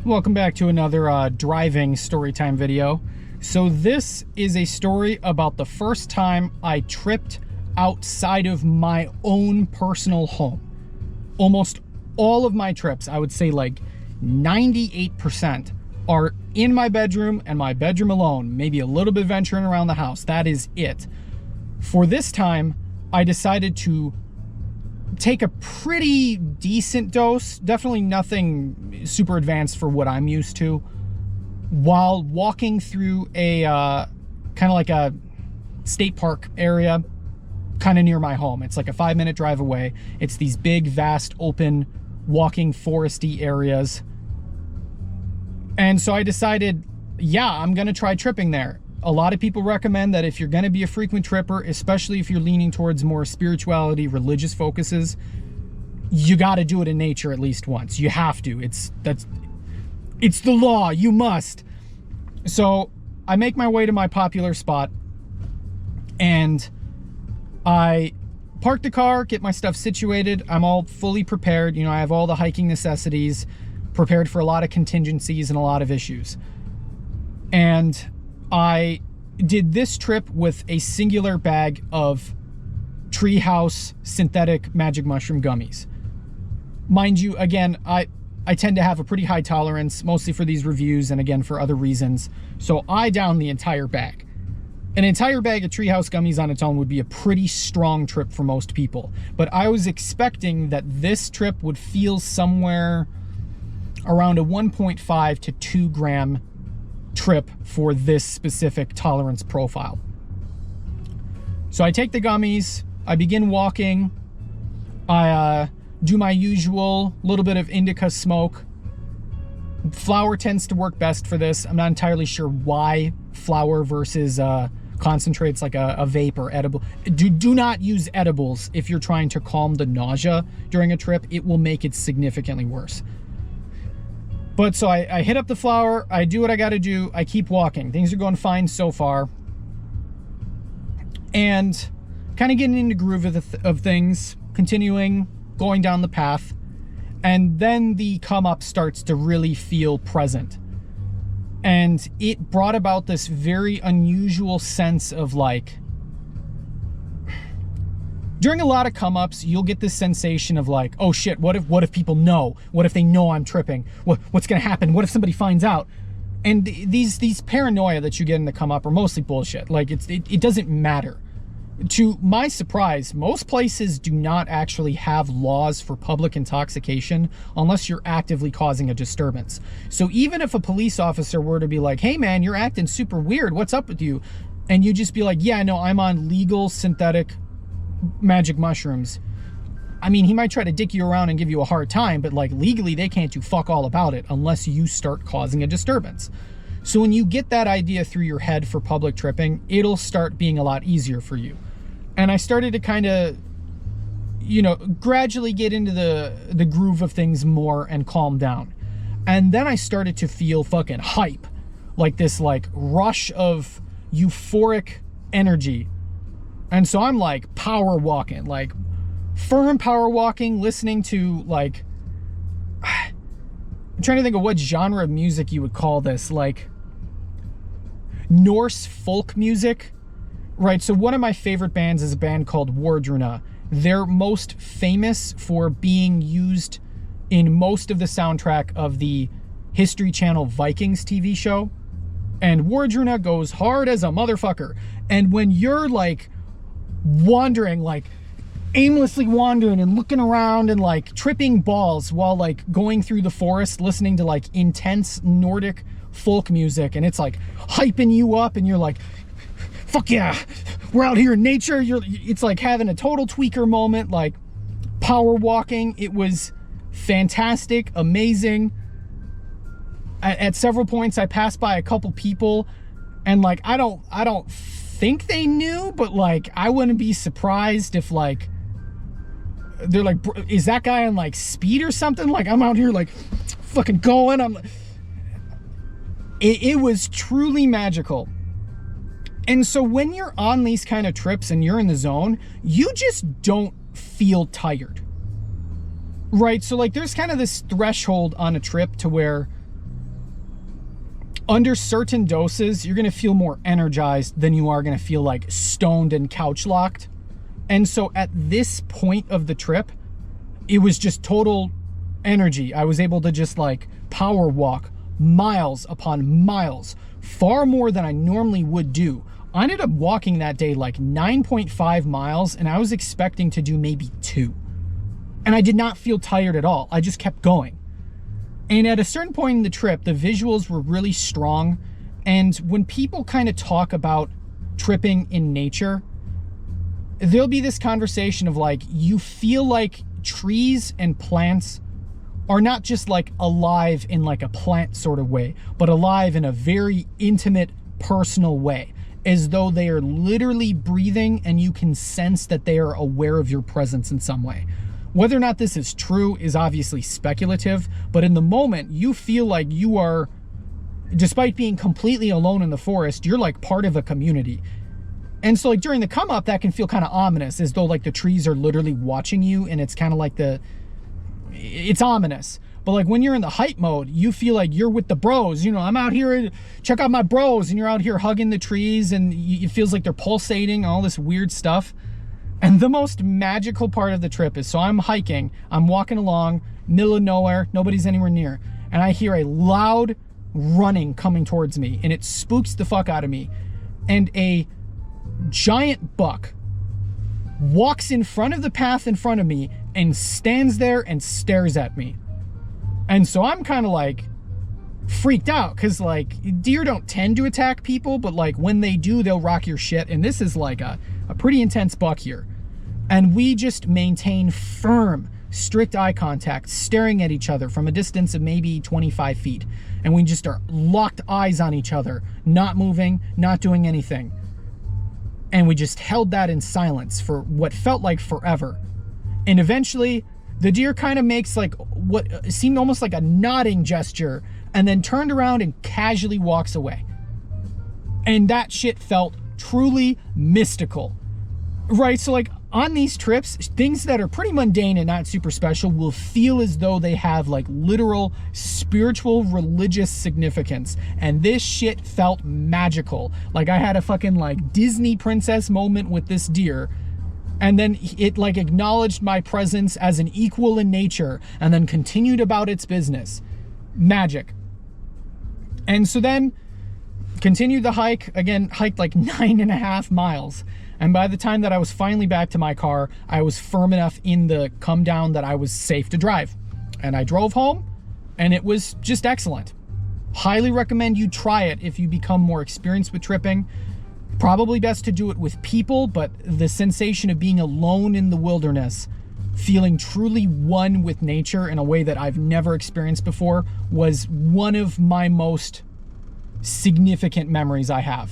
Welcome back to another driving storytime video. So this is a story about the first time I tripped outside of my own personal home. Almost all of my trips, I would say like 98%, are in my bedroom and my bedroom alone. Maybe a little bit venturing around the house. That is it. For this time, I decided to take a pretty decent dose, definitely nothing super advanced for what I'm used to, while walking through a kind of like a state park area kind of near my home. It's like a 5-minute drive away. It's these big, vast, open, walking foresty areas. And so I decided, yeah, I'm gonna try tripping there. A lot of people recommend that if you're going to be a frequent tripper, especially if you're leaning towards more spirituality, religious focuses, you got to do it in nature at least once. You have to. It's the law. You must. So I make my way to my popular spot and I park the car, get my stuff situated. I'm all fully prepared. You know, I have all the hiking necessities, prepared for a lot of contingencies and a lot of issues. And I did this trip with a singular bag of treehouse synthetic magic mushroom gummies. Mind you, again, I tend to have a pretty high tolerance, mostly for these reviews and again for other reasons. So I downed the entire bag. An entire bag of treehouse gummies on its own would be a pretty strong trip for most people. But I was expecting that this trip would feel somewhere around a 1.5 to 2 gram trip for this specific tolerance profile. So I take the gummies, I begin walking, I do my usual little bit of indica smoke. Flower tends to work best for this. I'm not entirely sure why flower versus concentrates like a vape or edible. Do not use edibles if you're trying to calm the nausea during a trip. It will make it significantly worse. But so I hit up the flower, I do what I gotta do, I keep walking. Things are going fine so far. And kind of getting into groove of things, continuing, going down the path. And then the come up starts to really feel present. And it brought about this very unusual sense of like, during a lot of come-ups, you'll get this sensation of like, oh shit, what if people know? What if they know I'm tripping? What's gonna happen? What if somebody finds out? And these paranoia that you get in the come-up are mostly bullshit. Like it doesn't matter. To my surprise, most places do not actually have laws for public intoxication unless you're actively causing a disturbance. So even if a police officer were to be like, hey man, you're acting super weird, what's up with you? And you just be like, yeah, no, I'm on legal synthetic magic mushrooms. I mean, he might try to dick you around and give you a hard time, but like legally they can't do fuck all about it unless you start causing a disturbance. So when you get that idea through your head for public tripping, it'll start being a lot easier for you. And I started to kind of, you know, gradually get into the groove of things more and calm down. And then I started to feel fucking hype, like this like rush of euphoric energy. And so I'm like power walking, like firm power walking, listening to like, I'm trying to think of what genre of music you would call this, like Norse folk music, right? So one of my favorite bands is a band called Wardruna. They're most famous for being used in most of the soundtrack of the History Channel Vikings TV show. And Wardruna goes hard as a motherfucker. And when you're like wandering, like aimlessly wandering and looking around and like tripping balls while like going through the forest listening to like intense Nordic folk music, and it's like hyping you up and you're like, fuck yeah, we're out here in nature. It's like having a total tweaker moment, like power walking. It was fantastic, amazing. At several points I passed by a couple people and like I don't think they knew, but like I wouldn't be surprised if like they're like, is that guy on like speed or something? Like I'm out here like fucking going. It was truly magical. And so when you're on these kind of trips and you're in the zone, you just don't feel tired. Right? So like there's kind of this threshold on a trip to where under certain doses, you're gonna feel more energized than you are gonna feel like stoned and couch locked. And so at this point of the trip, it was just total energy. I was able to just like power walk miles upon miles, far more than I normally would do. I ended up walking that day like 9.5 miles, and I was expecting to do maybe 2. And I did not feel tired at all. I just kept going. And at a certain point in the trip, the visuals were really strong. And when people kind of talk about tripping in nature, there'll be this conversation of like, you feel like trees and plants are not just like alive in like a plant sort of way, but alive in a very intimate, personal way, as though they are literally breathing and you can sense that they are aware of your presence in some way. Whether or not this is true is obviously speculative, but in the moment, you feel like you are, despite being completely alone in the forest, you're like part of a community. And so like during the come up, that can feel kind of ominous, as though like the trees are literally watching you, and it's kind of like it's ominous. But like when you're in the hype mode, you feel like you're with the bros. You know, I'm out here, check out my bros, and you're out here hugging the trees, and it feels like they're pulsating, all this weird stuff. And the most magical part of the trip is, so I'm hiking, I'm walking along, middle of nowhere, nobody's anywhere near, and I hear a loud running coming towards me, and it spooks the fuck out of me. And a giant buck walks in front of the path in front of me and stands there and stares at me. And so I'm kind of like freaked out, because like deer don't tend to attack people, but like when they do, they'll rock your shit. And this is like a pretty intense buck here. And we just maintain firm, strict eye contact, staring at each other from a distance of maybe 25 feet. And we just are locked eyes on each other, not moving, not doing anything. And we just held that in silence for what felt like forever. And eventually, the deer kind of makes like what seemed almost like a nodding gesture, and then turned around and casually walks away. And that shit felt truly mystical. Right? So like on these trips, things that are pretty mundane and not super special will feel as though they have like literal spiritual religious significance. And this shit felt magical. Like I had a fucking like Disney princess moment with this deer, and then it like acknowledged my presence as an equal in nature, and then continued about its business. Magic. And so then continued the hike, again, hiked like 9.5 miles. And by the time that I was finally back to my car, I was firm enough in the come down that I was safe to drive. And I drove home, and it was just excellent. Highly recommend you try it if you become more experienced with tripping. Probably best to do it with people, but the sensation of being alone in the wilderness, feeling truly one with nature in a way that I've never experienced before, was one of my most significant memories I have.